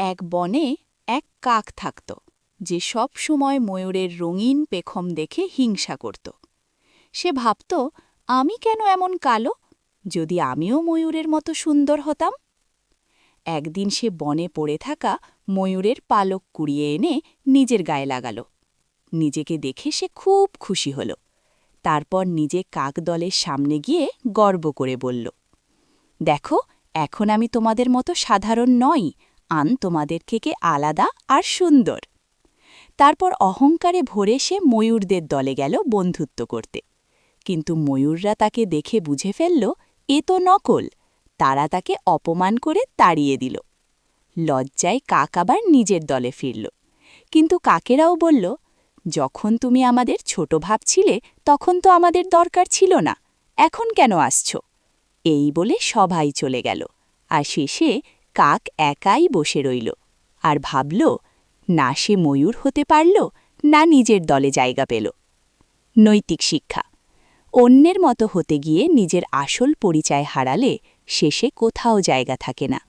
এক বনে এক কাক থাকত যে সব সময় ময়ূরের রঙিন পেখম দেখে হিংসা করত। সে ভাবত, আমি কেন এমন কালো? যদি আমিও ময়ূরের মতো সুন্দর হতাম। একদিন সে বনে পড়ে থাকা ময়ূরের পালক কুড়িয়ে এনে নিজের গায়ে লাগাল। নিজেকে দেখে সে খুব খুশি হল। তারপর নিজে কাকদলের সামনে গিয়ে গর্ব করে বলল, দেখো, এখন আমি তোমাদের মতো সাধারণ নই, তোমাদের থেকে আলাদা আর সুন্দর। তারপর অহংকারে ভরে সে ময়ূরদের দলে গেল বন্ধুত্ব করতে। কিন্তু ময়ূররা তাকে দেখে বুঝে ফেলল, এ তো নকল। তারা তাকে অপমান করে তাড়িয়ে দিল। লজ্জায় কাক আবার নিজের দলে ফিরল। কিন্তু কাকেরাও বলল, যখন তুমি আমাদের ছোট ভাবছিলে তখন তো আমাদের দরকার ছিল না, এখন কেন আসছ? এই বলে সবাই চলে গেল, আর শেষে কাক একাই বসে রইল আর ভাবল, না সে ময়ূর হতে পারল, না নিজের দলে জায়গা পেল। নৈতিক শিক্ষা: অন্যের মতো হতে গিয়ে নিজের আসল পরিচয় হারালে শেষে কোথাও জায়গা থাকে না।